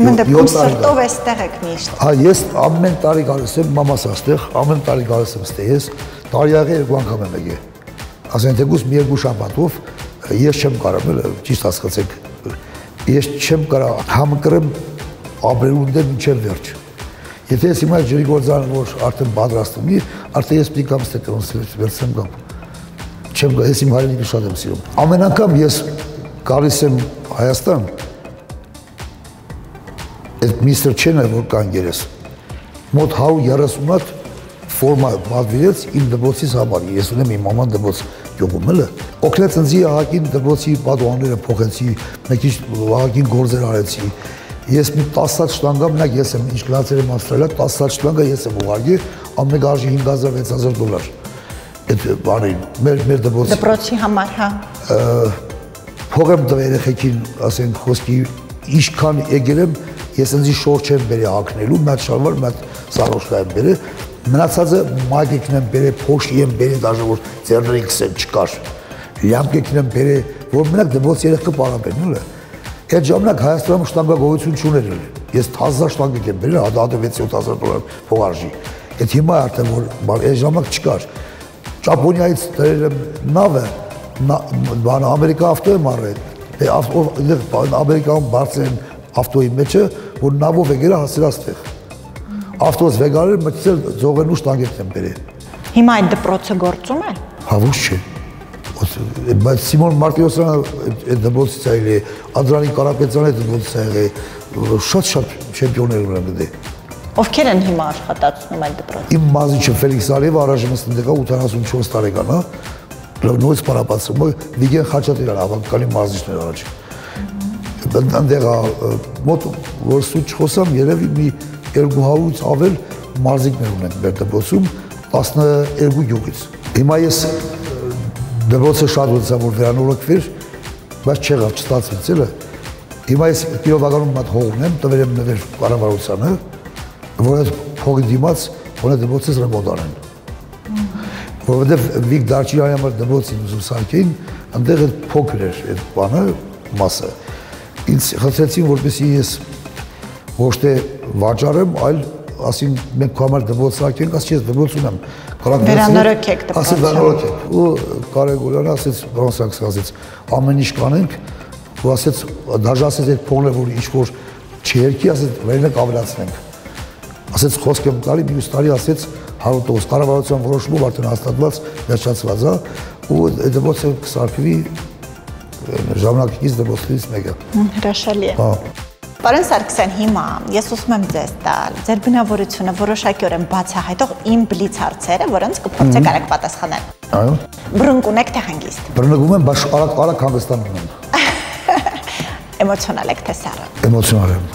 Մնդեպքում սրտով է ստեղ եք միշտ։ Հա, ես ամեն տարի գալիս եմ, մամաս աստեղ, ամեն տարի գալիս եմ ստեղ, ես տարիաղի երկու անգամ եմ եկել։ Ասեն թեկուզ մի երկու շաբաթով ես չեմ կարող, ճիշտ հասկացեք, ես չեմ կարող համկրեմ ապրելու դեմ մինչև վերջ։ Եթե ես հիմա ջրի գործարանը որ արդեն պատրաստում եմ, արդեն ես պիտի կամ ստեղ վերցեմ կամ չեմ կարող, ես իմ հայրենիքը շատ եմ սիրում։ Ամեն անգամ ես գալիս եմ Հայաստան, այդ միստր Չենը որ կան երես, մոտ 130 հատ ֆորմա պատվիրեց իմ դպրոցիս համար, ես ունեմ իմ մաման դպրոց գյուղում, էլը, օգնեց ինձ ահագին դպրոցի պատուհանները փոխեցի, մեկ քիչ ահագին գործեր արեցի, ես մի 10 հատ շտանգա, մենակ ես եմ, ինչ գնացել եմ Ավստրալիա, 10 հատ շտանգա ես եմ ուղարկել, ամեն արժի $5,000-6,000 այդ բանին, մեր դպրոցի համար, հա։ Փող եմ տվել երեխեքին, ասենք, խոսքի ինչքան եկել եմ, ես ինձ շորջ եմ բերել հագնելու, մի հատ շալվար, մի հատ սարոշկա եմ բերել, մնացածը մագիկն եմ բերել, փոշի եմ բերել, դաժե որ ձեռների քսեն չկար, լյամկեքն եմ բերել, որ մենակ դպրոց երեխքը պարապեն, էլը։ Այդ ժամանակ Հայաստանում շտանգագողություն չուներ, ես 1000 շտանգ եմ բերել, հատը $6,000-7,000 փող արժի։ Այդ հիմա արդեն որ այդ ժամանակ չկար։ Ճապոնիայից դրել եմ նավը, բան Ամերիկա ավտո եմ առել, Ամերիկայում բարձր են ավտոյի մեջը, որ նավով եկել է հասել աստեղ։ Ավտոս վեգարել, մտցել ձողենու շտանգերն եմ բերել։ Հիմա այդ դպրոցը գործում է։ Հա ոչ չէ։ Բայց Սիմոն Մարտիրոսյանը այդ դպրոցից է եղել, Անդրանիկ Կարապետյանը այդ դպրոցից է եղել, շատ չեմպիոններ ունեմ դե։ Ովքեր են հիմա աշխատացնում այդ դպրոցում։ Իմ մազիչը Ֆելիքս Ալիևը առայժմ ըստեյքա 84 տարեկան է, նույնիսկ պարապացում է, Վիգեն Խաչատրյանը հավաքականի մազիչն էր առաջ։ Այնտեղ մոտ որ սուտ չխոսամ, երևի մի 200-ից ավել մարզիկներ ունենք մեր դպրոցում 12 գյուղից։ Հիմա ես դպրոցը շատ ուսա որ վերանորոգվեր, բայց չեղավ, չստացվեց էլը։ Հիմա ես Կիրովականում մատ հող ունեմ, տվել եմ նվեր կառավարությանը, որ այդ փողի դիմաց որ այդ դպրոցից ռեմոնտ անեն։ Որովհետև Վիկ Դարչյանի համար դպրոցին ուզում սարքեին, այնտեղ այդ փոքր էր այդ բանը, մասը։ Ինձ խնդրեցին, որպեսզի ես ոչ թե վաճառեմ, այլ ասին մենք քո համար դպրոց սարքենք, ասի ես դպրոց ունեմ։ Վերանորոգեք դպրոցը։ Ասի վերանորոգեք։ Ու Կարեգորյանը ասեց, բան Սարգսյանը ասեց, ամեն ինչ կանենք, ու ասեց, դաժե ասեց այդ փողը, որ ինչ որ չերքի, ասեց վերնեք ավելացնենք։ Ասեց խոսք եմ տալի, մյուս տարի ասեց 100% կառավարության որոշումով արդեն հաստատված վերջացված է, ու այդ դպրոցը կսարքվի ժամանակից դպրոցից մեկը։ Հրաշալի է։ Հա։ Պարոն Սարգսյան, հիմա ես ուզում եմ ձեզ տալ ձեր բնավորությունը որոշակիորեն բացահայտող իմ բլից հարցերը, որոնց կփորձեք արագ պատասխանել։ Այո։ Բռնկ ունեք թե հանգիստ։ Բռնկում եմ, բայց արագ հանգստանում եմ։ Էմոցիոնալ եք թե սառը։ Էմոցիոնալ եմ։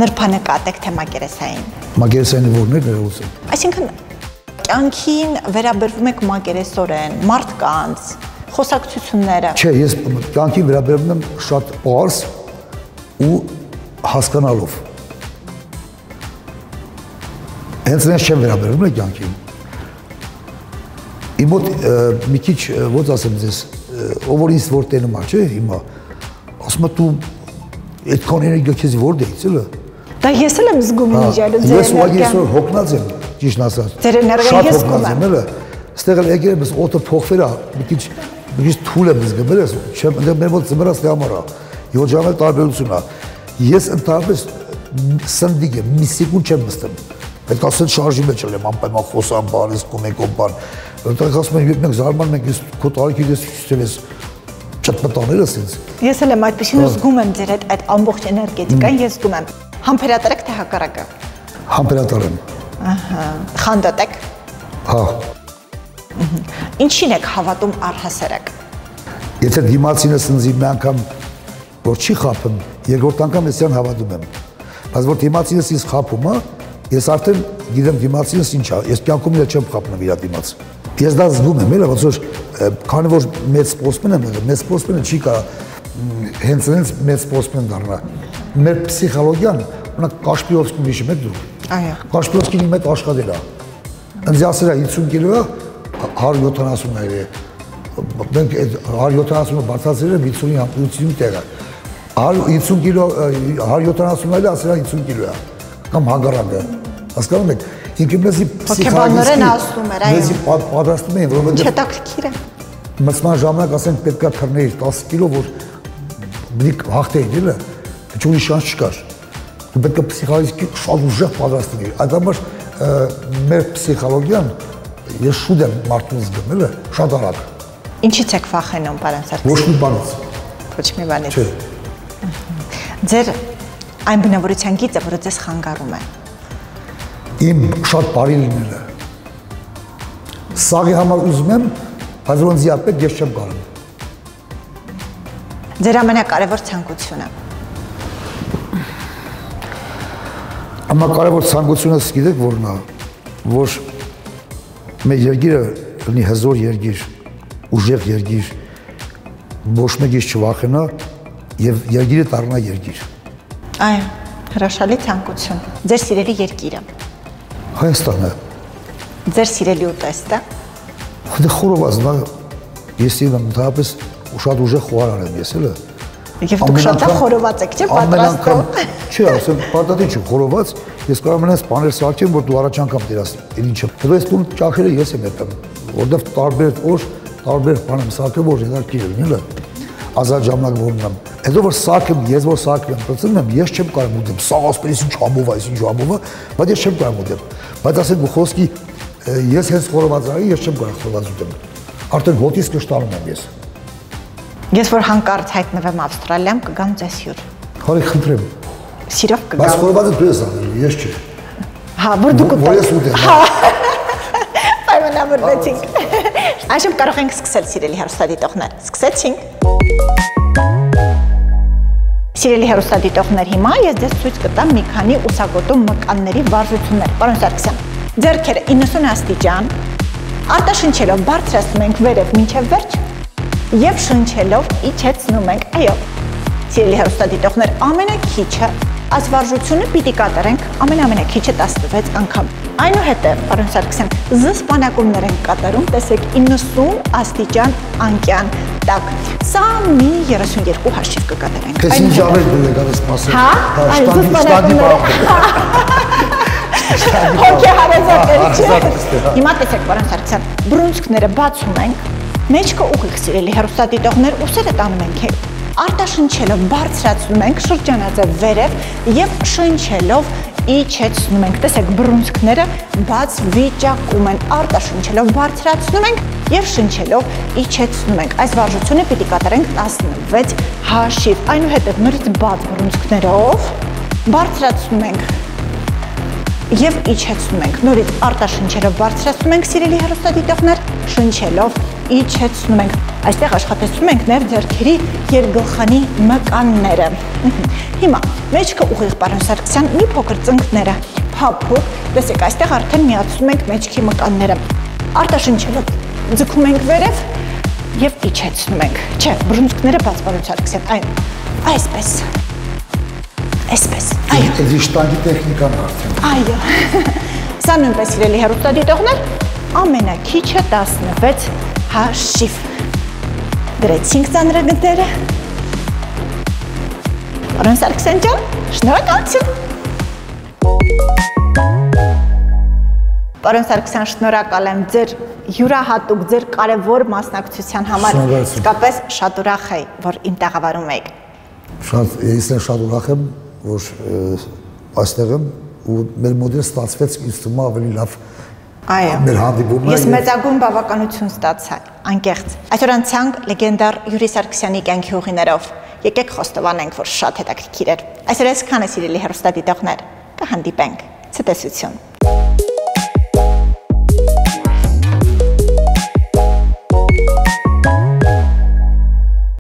Նրբանկատ եք թե մակերեսային։ Մակերեսային որներ ներողություն։ Այսինքն կյանքին վերաբերվում եք մակերեսորեն, մարդկանց, խոսակցությունները։ Չէ, ես կյանքին վերաբերվում եմ շատ պարզ ու հասկանալով։ Հենց այնպես չեմ վերաբերվում եմ կյանքին։ Իմ մոտ մի քիչ ոնց ասեմ ձեզ, ով որ ինձ որ տենում է, չէ, հիմա ասում է դու այդքան էներգիա քեզ որ դեից, էլը։ Դա ես էլ եմ զգում իջալու ձեր ես ուղղակի այսօր հոգնած եմ, ճիշտ ասած։ Ձեր էներգիան ես զգում եմ, էլը։ Ստեղ էլ եկել եմ, օդը փոխվել է, մի քիչ թույլ եմ զգում, էլը, չեմ, այնտեղ մեր մոտ ծմրած թե ամառա։ 7 ժամը տարբերություն է։ Ես ընդհանրապես սնդիկ եմ, մի սեկունդ չեմ նստում։ Պետք է ասել շարժի մեջ եմ, անպայման խոսամ, բան, ես կոմեկոմ բան։ Այնտեղ ասում են, մենք զարմանում ենք, քո տարիքի ես ցույց Չտպտաներս ինձ։ Ես էլ եմ այդպեսին զգում եմ ձեր այդ ամբողջ էներգետիկան, ես զգում եմ։ Համբերատար եք թե հակառակը։ Համբերատար եմ։ Ահա, խանդոտ եք։ Հա։ Ինչին եք հավատում առհասարակ։ Եթե դիմացինս ինձ մի անգամ որ չի խափում, երկրորդ անգամ ես իրան հավատում եմ։ Բայց որ դիմացինս ինձ խափում է, ես արդեն գիտեմ դիմացինս ինչ է, ես կյանքում էլ չեմ խափնում իր դիմաց։ Ես դա զգում եմ, ոնց որ քանի որ մեծ սպորտսմեն եմ եղել, մեծ սպորտսմենը չի կարա հենց մեծ սպորտսմեն դառնա։ Մեր պսիխոլոգիան, օրինակ Կաշպիրովսկին հիշում եք դուք։ Այո։ Կաշպիրովսկին իմ հետ աշխատել է։ Ինձ ասել է 50 կիլո է, 170 է։ Մենք այդ 170-ը բարձրացրել եմ 50 տեղը։ 50 կիլո 170-ը ասել է 50 կիլո է։ Կամ հագարակը։ Հասկանում եք։ Ինքը մեզի պսիխոլոգիան ասում էր, այո։ Մեզի պատրաստում են, որովհետեւ Չտակքիր է։ Մսման ժամանակ ասենք պետքա թռներ 10 կիլո, որ բնիկ հաղթեին, էլը, ոչ ուրիշ շանս չկար։ Պետք է պսիխոլոգիական շատ ուժեղ պատրաստել։ Այդ համար մեր պսիխոլոգիան ես շուտ եմ մարդուն զգում, էլը, շատ արագ։ Ինչից եք վախենում, պարոն Սարգսյան։ Ոչ մի բանից։ Ոչ մի բանից։ Չէ։ Ձեր այն բնավորության գիծը, որը ձեզ խանգարում է։ Իմ շատ բարի լինելը։ Սաղի համար ուզում եմ, բայց ոնց իապետ ես չեմ կարող։ Ձեր ամենակարևոր ցանկությունը։ Ամենակարևոր ցանկությունը գիտեք որն է, որ մեր երկիրը լինի հզոր երկիր, ուժեղ երկիր, ոչ մեկից չվախենա եւ երկիրը դառնա երկիր։ Այո, հրաշալի ցանկություն։ Ձեր սիրելի երկիրը։ Հայաստանը։ Ձեր սիրելի ուտեստը։ Դե խորոված, դա ես իմ ընդհանրապես շատ ուժեղ խոհարար եմ ես էլը։ Եվ դուք շատ խորոված եք, չէ՞, պատրաստում։ Չի, ասեմ, պատատի չի խորոված, ես կարող եմ սպանել սարքեմ, որ դու առաջ անգամ դերաս, ինչը։ Հետո ես տուն ճախերը ես եմ եկել, որովհետև տարբեր օր, տարբեր բան եմ սարքել, որ հետաքրքիր լինի, էլը։ Ազատ ժամանակ որն եմ։ Հետո որ սարքեմ, ես որ սարքեմ, ծծում եմ, ես չեմ կարող ուտեմ։ Սա ասպես ինչ համով է, ինչ համով է, բայց ես չեմ կարող ուտեմ։ Բայց ասենք ու խոսքի ես հենց խորոված արի, ես չեմ կարող խորոված ուտեմ։ Արդեն հոտից կշտանում եմ ես։ Ես որ հանկարծ հայտնվեմ Ավստրալիայում, կգամ ձեզ հյուր։ Խորի խնդրեմ։ Սիրով կգամ։ Բայց խորովածը դու ես անել, ես չէ։ Հա, որ դուք Որ ես ուտեմ։ Պայմանավորվեցինք։ Այժմ կարող ենք սկսել, սիրելի հեռուստադիտողներ։ Սկսեցինք։ Սիրելի հեռուստադիտողներ, հիմա ես ձեզ ցույց կտամ մի քանի ուսակոտու մկանների վարժություններ։ Պարոն Սարգսյան, ձեռքերը 90 աստիճան, արտաշնչելով բարձրացնում ենք վերև մինչև վերջ եւ շնչելով իջեցնում ենք։ Այո։ Սիրելի հեռուստադիտողներ, ամենակիչը այս վարժությունը պիտի կատարենք ամենաքիչը 16 անգամ։ Այնուհետև, պարոն Սարգսյան, զսպանակումներ ենք կատարում, տեսեք 90 աստիճան անկյան տակ։ Սա մի 32 հաշիվ կկատարենք։ Քեզ ինչ ավել դու եկած սպասել։ Հա, զսպանակումները։ Հոգի հարազատների չէ։ Հիմա տեսեք, պարոն Սարգսյան, բռունցքները բացում ենք, մեջքը ուղիղ, սիրելի հեռուստադիտողներ, ուսերը տանում ենք արտաշնչելով բարձրացնում ենք շրջանաձև վերև եւ շնչելով իջեցնում ենք։ Տեսեք, բռունցքները բաց վիճակում են, արտաշնչելով բարձրացնում ենք եւ շնչելով իջեցնում ենք։ Այս վարժությունը պիտի կատարենք 16 հաշիվ։ Այնուհետև նորից բաց բռունցքներով բարձրացնում ենք եւ իջեցնում ենք։ Նորից արտաշնչելով բարձրացնում ենք, սիրելի հեռուստադիտողներ, շնչելով իջեցնում ենք։ Այստեղ աշխատեցնում ենք նաև ձեռքերի երկգլխանի մկանները։ Հիմա մեջքը ուղիղ, պարոն Սարգսյան, մի փոքր ծնկները փափուկ, տեսեք, այստեղ արդեն միացնում ենք մեջքի մկանները։ Արտաշնչելով ձգում ենք վերև եւ իջեցնում ենք։ Չէ, բռունցքները բաց, պարոն Սարգսյան, այո, այսպես։ Այսպես, այո։ Այդ իշտանգի տեխնիկան արդեն։ Այո։ Սա նույնպես, սիրելի հեռուստադիտողներ, ամենակիչը 16 հաշիվ։ Դրեցինք ծանրագնդերը։ Պարոն Սարգսյան ջան, շնորհակալություն։ Պարոն Սարգսյան, շնորհակալ եմ ձեր յուրահատուկ, ձեր կարևոր մասնակցության համար։ Իսկապես շատ ուրախ եմ, որ իմ տաղավարում եք։ Ես շատ ուրախ եմ, որ այստեղ եմ ու մեր մոդել ստացվեց ինձ թվում ավելի լավ։ Այո։ Մեր հանդիպումն Ես մեծագույն բավականություն ստացա անկեղծ։ Այսօր անցանք լեգենդար Յուրի Սարգսյանի կյանքի ուղիներով։ Եկեք խոստովանենք, որ շատ հետաքրքիր էր։ Այսօր այսքանը, սիրելի հեռուստադիտողներ, կհանդիպենք։ Ցտեսություն։